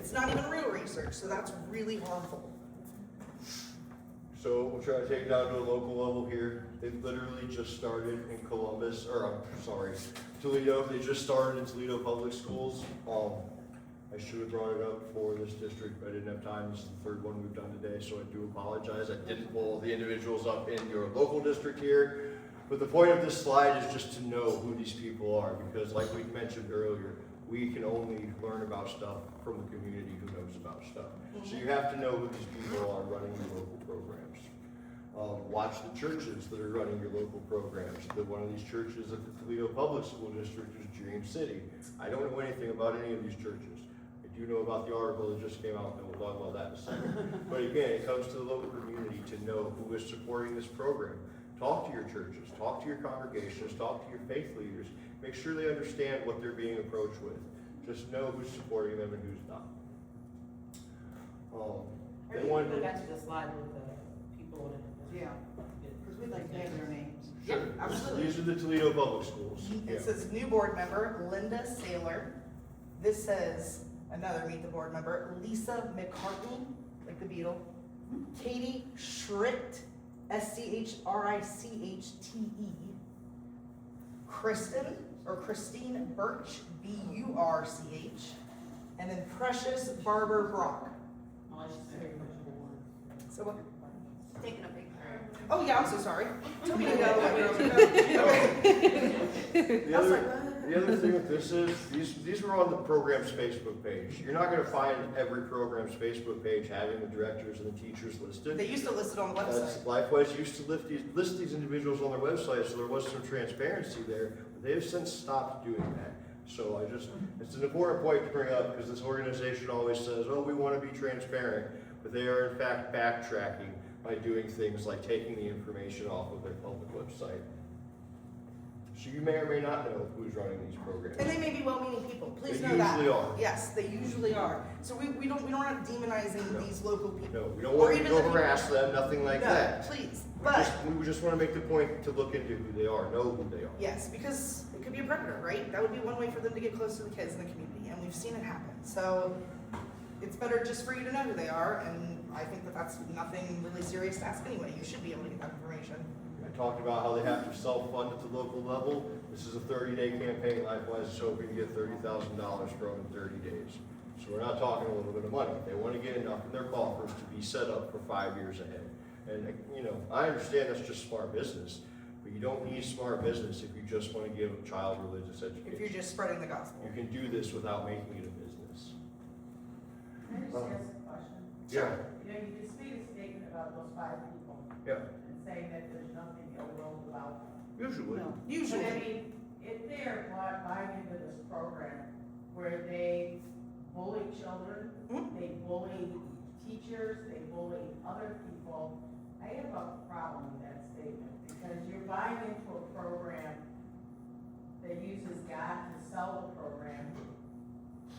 It's not even real research, so that's really harmful. So we'll try to take it down to a local level here. They've literally just started in Columbus, or I'm sorry, Toledo. They just started in Toledo Public Schools. I should have brought it up for this district, but I didn't have time. This is the third one we've done today, so I do apologize. I didn't pull the individuals up in your local district here. But the point of this slide is just to know who these people are, because like we mentioned earlier, we can only learn about stuff from the community who knows about stuff. So you have to know who these people are running your local programs. Watch the churches that are running your local programs. One of these churches at the Toledo Public School District is Dream City. I don't know anything about any of these churches. I do know about the article that just came out, and we'll talk about that in a second. But again, it comes to the local community to know who is supporting this program. Talk to your churches, talk to your congregations, talk to your faith leaders. Make sure they understand what they're being approached with. Just know who's supporting them and who's not. They wanted to go back to the slide with the people in it. Yeah, because we'd like to have their names. Sure. Yeah, absolutely. These are the Toledo Public Schools. It says new board member, Linda Saylor. This says another meet the board member, Lisa McCartney, like the Beatle. Katie Schricht, SCHRICHTE. Christine Birch, BURCH. And then Precious Barber Brock. So what? Taking a picture. Oh yeah, I'm so sorry. Tell me to go. The other thing with this is, these were on the program's Facebook page. You're not gonna find every program's Facebook page having the directors and the teachers listed. They used to list it on the website. Lifewise used to list these individuals on their website, so there was some transparency there, but they have since stopped doing that. So it's an important point to bring up, because this organization always says, oh, we wanna be transparent, but they are in fact backtracking by doing things like taking the information off of their public website. So you may or may not know who's running these programs. And they may be well-meaning people. Please They know that. usually are. Yes, they usually are. So we don't want demonizing these local people. No, we don't want you to even the harass people- them, nothing like No, that. please. We But just want to make the point to look into who they are, know who they are. yes, because it could be a predator, right? That would be one way for them to get close to the kids in the community, and we've seen it happen. So it's better just for you to know who they are, and I think that that's nothing really serious to ask anyway. You should be able to get that information. I talked about how they have to self-fund at the local level. This is a 30-day campaign. Lifewise is hoping to get $30,000 from in 30 days. So we're not talking a little bit of money. They want to get enough in their coffers to be set up for 5 years ahead. And I understand that's just smart business, but you don't need smart business if you just want to give a child religious education. If you're just spreading the gospel. You can do this without making it a business. Can I just ask a question? Yeah. You just made a statement about those 5 people. Yeah. And saying that there's nothing ill will about them. Usually. No. But I Usually. mean, if they're buying into this program where they bully children, they bully teachers, they bully other people, I have a problem with that statement, because you're buying into a program that uses God to sell the program,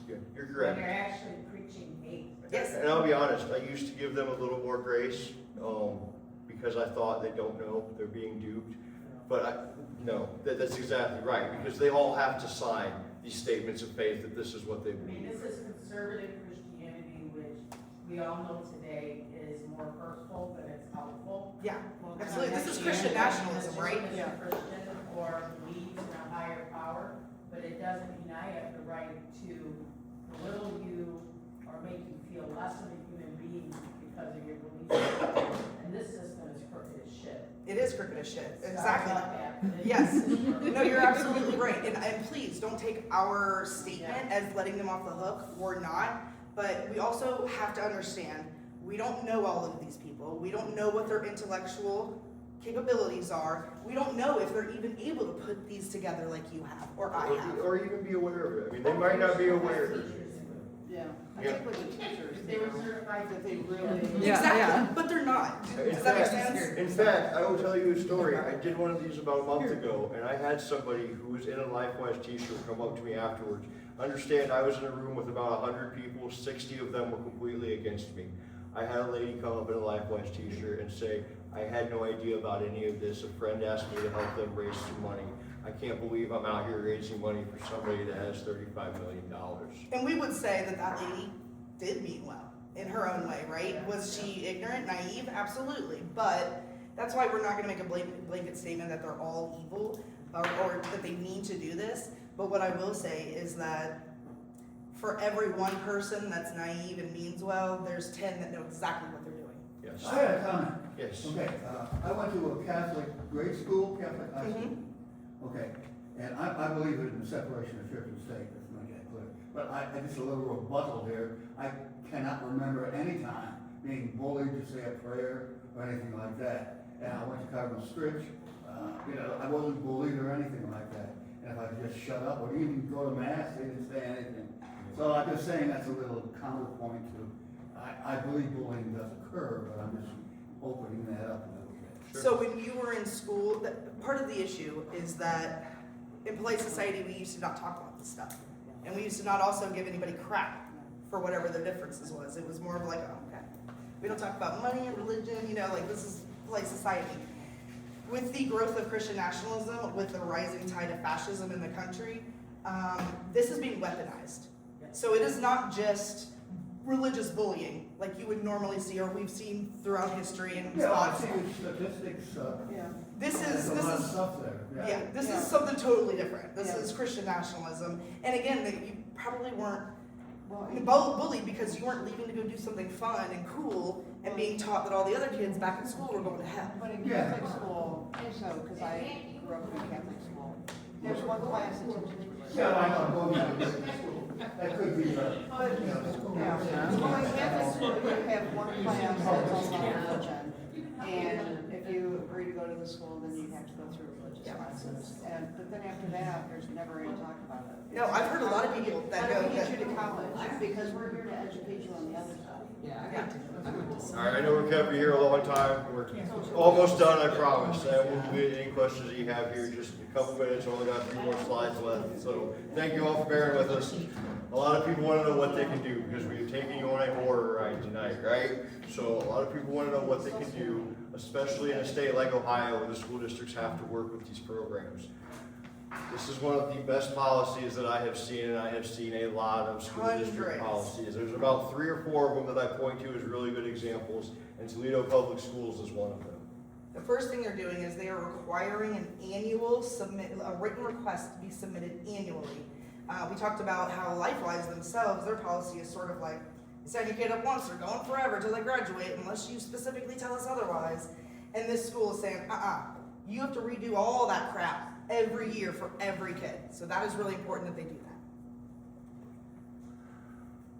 Yeah, you're when correct. you're actually preaching hate. Yes. And I'll be honest, I used to give them a little more grace, because I thought they don't know, they're being duped. But that's exactly right, because they all have to sign these statements of faith that this is what they I mean, believe. this is conservative Christianity, which we all know today is more hurtful than it's helpful. Yeah, absolutely. This is Christian nationalism, right? Yeah. Christian or believes in a higher power, but it doesn't mean I have the right to belittle you or make you feel less of a human being because of your beliefs. And this system is crooked as shit. It is crooked as shit. Sorry Exactly. about that, but it Yes. is crooked. No, you're absolutely right. And please don't take our statement as letting them off the hook. We're not. But we also have to understand, we don't know all of these people. We don't know what their intellectual capabilities are. We don't know if they're even able to put these together like you have or I have. Or even be aware of it. I mean, they might not be aware of it. Yeah, I Yeah. think with the teachers, If they were certified that they really. Yeah, Exactly, yeah. but they're not. In Does that make fact- sense? In fact, I will tell you a story. I did one of these about a month ago, and I had somebody who was in a Lifewise t-shirt come up to me afterwards. Understand, I was in a room with about 100 people, 60 of them were completely against me. I had a lady come up in a Lifewise t-shirt and say, I had no idea about any of this. A friend asked me to help them raise some money. I can't believe I'm out here raising money for somebody that has $35 million. And we would say that that lady did mean well in her own way, right? Was she ignorant, naive? Absolutely. But that's why we're not gonna make a blanket statement that they're all evil or that they mean to do this. But what I will say is that for every one person that's naive and means well, there's 10 that know exactly what they're doing. Yes. I had a comment. Yes. Okay, I went to a Catholic grade school, Catholic high school. Okay, and I believe in the separation of church and state, let's make that clear. But I just a little rebuttal here. I cannot remember any time being bullied to say a prayer or anything like that. And I went to Cardinal Stritch, I wasn't bullied or anything like that. And if I just shut up or even go to mass, they didn't say anything. So I'm just saying that's a little counterpoint to, I believe bullying does occur, but I'm just opening that up a little bit. Sure. So when you were in school, part of the issue is that in polite society, we used to not talk about this stuff. And we used to not also give anybody crap for whatever their differences was. It was more of like, oh, okay. We don't talk about money and religion, like this is polite society. With the growth of Christian nationalism, with the rising tide of fascism in the country, this is being weaponized. So it is not just religious bullying like you would normally see or we've seen throughout history and Yeah, I spots. see the statistics, Yeah. there's a lot of stuff there. Yeah, this Yeah. is something totally different. This Yeah. is Christian nationalism. And again, that you probably weren't Well, bullied because you weren't leaving to go do something fun and cool and being taught that all the other kids back in school were going to hell. but in Yeah. Catholic school, so, because I grew up in a Catholic school, there's one class that teaches religion. Yeah, I'm going to the school. That could be, Yeah. Well, in Catholic school, you have one class that's all about religion. And if you agree to go to the school, then you have to go through religious Yeah. classes. But then after that, there's never any talk about it. No, I've heard a lot of people that How go do we get that, you to college? Because we're here to educate you on the other side. yeah. All right, I know we kept you here a long time. We're almost done, I promise. And we'll get any questions that you have here, just a couple minutes, only got a few more slides left. So thank you all for bearing with us. A lot of people want to know what they can do because we've taken you on a horror ride tonight, right? So a lot of people want to know what they can do, especially in a state like Ohio where the school districts have to work with these programs. This is one of the best policies that I have seen, and I have seen a lot of school district Hundreds. policies. There's about 3 or 4 of them that I point to as really good examples, and Toledo Public Schools is one of them. The first thing they're doing is they are requiring a written request to be submitted annually. We talked about how LifeWise themselves, their policy is sort of like, you sign your kid up once, they're going forever till they graduate unless you specifically tell us otherwise. And this school is saying, you have to redo all that crap every year for every kid. So that is really important that they do that.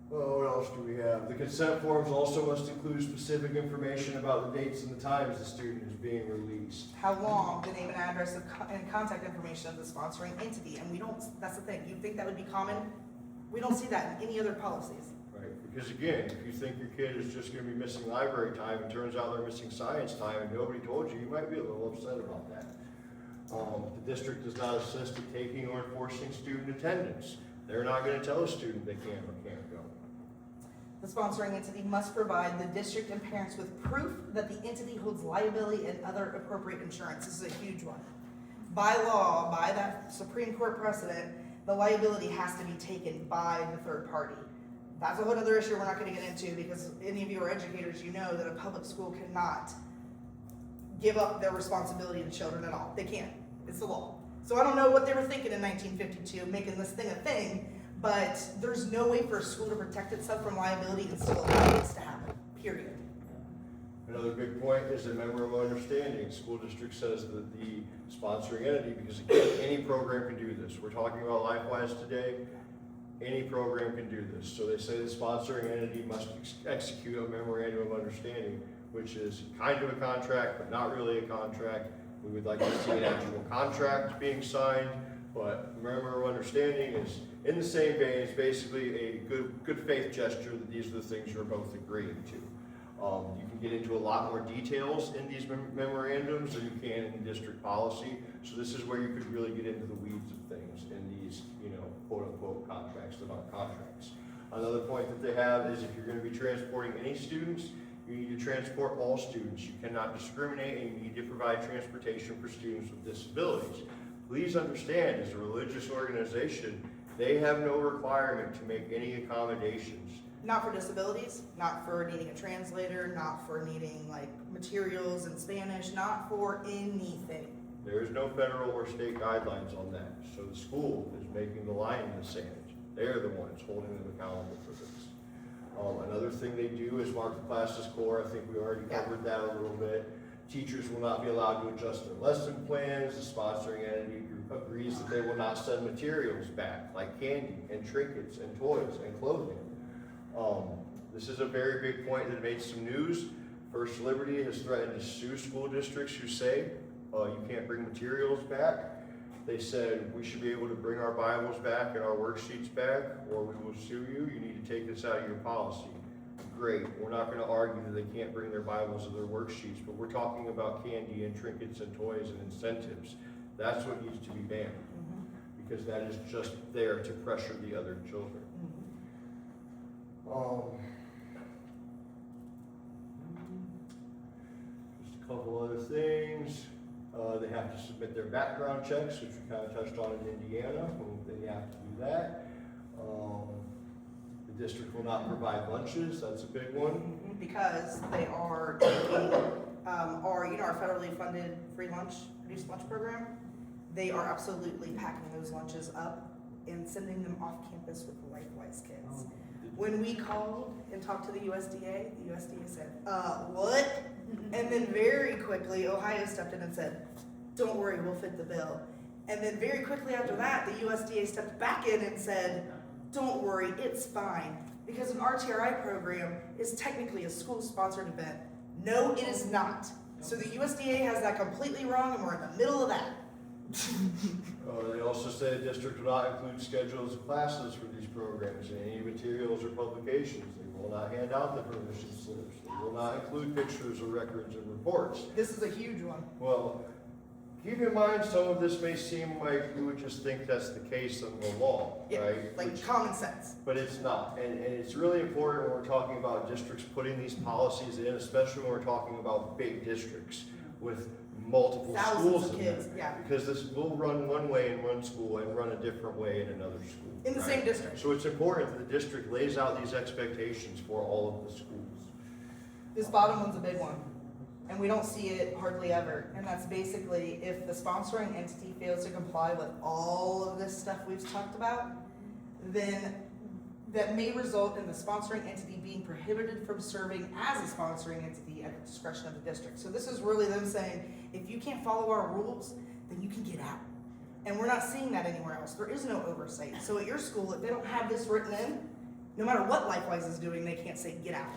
Well, what else do we have? The consent forms also must include specific information about the dates and the times the student is being released. How long, the name and address and contact information of the sponsoring entity. And we don't, that's the thing, you'd think that would be common. We don't see that in any other policies. Right, because again, if you think your kid is just gonna be missing library time, and turns out they're missing science time, and nobody told you, you might be a little upset about that. The district does not assist in taking or enforcing student attendance. They're not gonna tell a student they can or can't go. The sponsoring entity must provide the district and parents with proof that the entity holds liability and other appropriate insurance. This is a huge one. By law, by that Supreme Court precedent, the liability has to be taken by the third party. That's a whole other issue we're not gonna get into because any of you are educators, you know that a public school cannot give up their responsibility to children at all. They can't. It's the law. So I don't know what they were thinking in 1952, making this thing a thing, but there's no way for a school to protect itself from liability and still allow this to happen, period. Another big point is the memorandum of understanding. School district says that the sponsoring entity, because again, any program can do this. We're talking about LifeWise today. Any program can do this. So they say the sponsoring entity must execute a memorandum of understanding, which is kind of a contract, but not really a contract. We would like to see an actual contract being signed, but memorandum of understanding is in the same vein. It's basically a good faith gesture that these are the things you're both agreeing to. You can get into a lot more details in these memorandums than you can in district policy. So this is where you could really get into the weeds of things in these, quote unquote contracts that aren't contracts. Another point that they have is if you're going to be transporting any students, you need to transport all students. You cannot discriminate, and you need to provide transportation for students with disabilities. Please understand, as a religious organization, they have no requirement to make any accommodations Not for disabilities, not for needing a translator, not for needing like materials in Spanish, not for anything. There is no federal or state guidelines on that, so the school is making the line in the sand. They're the ones holding them accountable for this. Another thing they do is mark the class as core. I think we already covered that a little bit. Teachers will not be allowed to adjust their lesson plans. The sponsoring entity agrees that they will not send materials back, like candy and trinkets and toys and clothing. This is a very big point that made some news. First Liberty has threatened to sue school districts who say, you can't bring materials back. They said we should be able to bring our Bibles back and our worksheets back, or we will sue you. You need to take this out of your policy. Great, we're not going to argue that they can't bring their Bibles or their worksheets, but we're talking about candy and trinkets and toys and incentives. That's what needs to be banned, because that is just there to pressure the other children. Just a couple other things. They have to submit their background checks, which we kind of touched on in Indiana. They have to do that. The district will not provide lunches. That's a big one. Because they are taking, our federally funded free lunch, reduced lunch program. They are absolutely packing those lunches up and sending them off campus with LifeWise kids. When we called and talked to the USDA said, what? And then very quickly, Ohio stepped in and said, don't worry, we'll fit the bill. And then very quickly after that, the USDA stepped back in and said, don't worry, it's fine. Because an RTRI program is technically a school-sponsored event. No, it is not. So the USDA has that completely wrong, and we're in the middle of that. They also say the district will not include schedules of classes for these programs in any materials or publications. They will not hand out the permission slips. They will not include pictures or records and reports. This is a huge one. Well, keep in mind, some of this may seem like you would just think that's the case in the law, Yeah, right? like common sense. But it's not, and it's really important when we're talking about districts putting these policies in, especially when we're talking about big districts with multiple Thousands schools of in kids, them. yeah. Because this will run one way in one school and run a different way in another school. In the right? same district. So it's important that the district lays out these expectations for all of the schools. This bottom one's a big one, and we don't see it hardly ever. And that's basically if the sponsoring entity fails to comply with all of this stuff we've talked about, then that may result in the sponsoring entity being prohibited from serving as a sponsoring entity at the discretion of the district. So this is really them saying, if you can't follow our rules, then you can get out. And we're not seeing that anywhere else. There is no oversight. So at your school, if they don't have this written in, no matter what LifeWise is doing, they can't say, get out.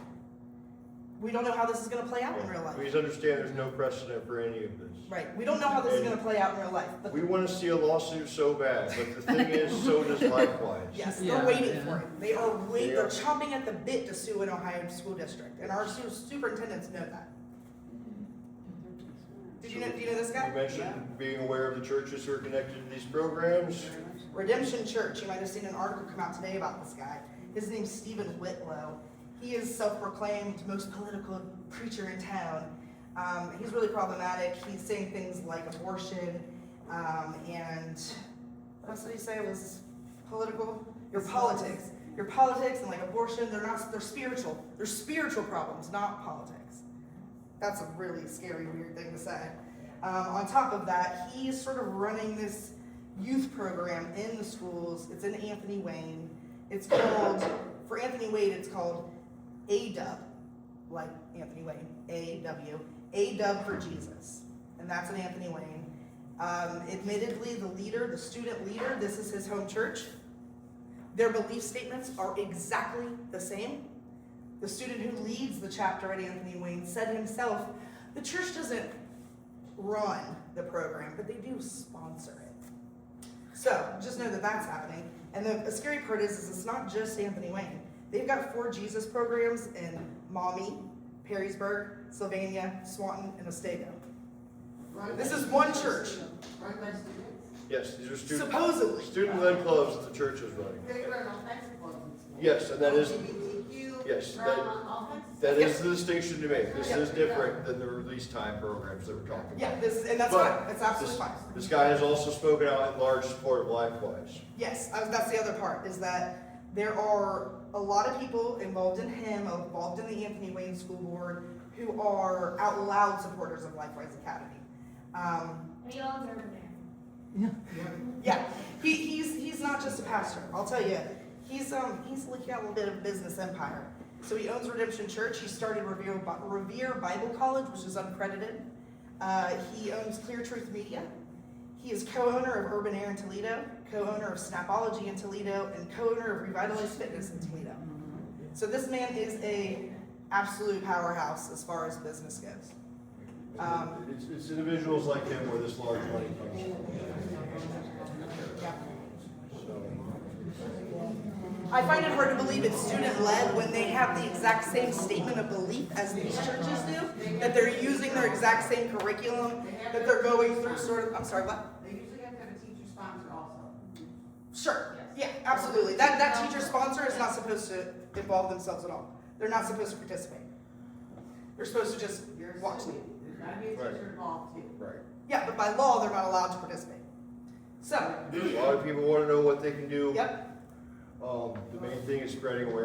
We don't know how this is gonna play out in real life. Please understand there's no precedent for any of this. Right, we don't know how this is gonna play out in real life, but We want to see a lawsuit so bad, but the thing is, so does LifeWise. yes, Yeah, they're waiting yeah. for it. They are Yeah. they're chomping at the bit to sue an Ohio school district, and our superintendents know that. Do you know this You guy? mentioned being aware of the churches who are connected to these programs. Redemption Church, you might have seen an article come out today about this guy. His name's Stephen Whitlow. He is self-proclaimed most political preacher in town. He's really problematic. He's saying things like abortion, and what else did he say was political? Your politics, and like abortion, they're spiritual. They're spiritual problems, not politics. That's a really scary, weird thing to say. On top of that, he's sort of running this youth program in the schools. It's in Anthony Wayne. It's called, for Anthony Wayne, it's called A-Dub, like Anthony Wayne, A-W, A-Dub for Jesus. And that's in Anthony Wayne. Admittedly, the student leader, this is his home church. Their belief statements are exactly the same. The student who leads the chapter at Anthony Wayne said himself, the church doesn't run the program, but they do sponsor it. So just know that that's happening. And the scary part is it's not just Anthony Wayne. They've got 4 Jesus programs in Maumee, Perrysburg, Sylvania, Swanton, and Otsego. This is one church. Run by students? Yes, these are Supposedly. student-led clubs that the church is running. They run all kinds of clubs. Yes, and that is, LGBTQ, yes, drama, all kinds of that stuff. is the distinction to make. This Yep. is different than the release time programs that we're talking about. Yeah, and that's But fine. It's absolutely fine. This guy has also spoken out in large support of LifeWise. Yes, that's the other part, is that there are a lot of people involved in him, involved in the Anthony Wayne School Board, who are out loud supporters of LifeWise Academy. He owns Urban Air. Yeah, he's not just a pastor. I'll tell you, he's like got a little bit of a business empire. So he owns Redemption Church. He started Revere Bible College, which is uncredited. He owns Clear Truth Media. He is co-owner of Urban Air in Toledo, co-owner of Snapology in Toledo, and co-owner of Revitalized Fitness in Toledo. So this man is a absolute powerhouse as far as business goes. It's individuals like him where this large money comes from. Yeah. So, I find it hard to believe it's student-led when they have the exact same statement of belief as these churches do, that they're using their exact same curriculum, that they're going through sort of, I'm sorry, what? They usually have to have a teacher sponsor also. Sure, yeah, absolutely. That teacher sponsor is not supposed to involve themselves at all. They're not supposed to participate. They're supposed to just You're a watch them. student, there's gotta be a Right. teacher involved too. right. Yeah, but by law, they're not allowed to participate. So, A lot of people want to know what they can do. yep, The main thing is spreading awareness.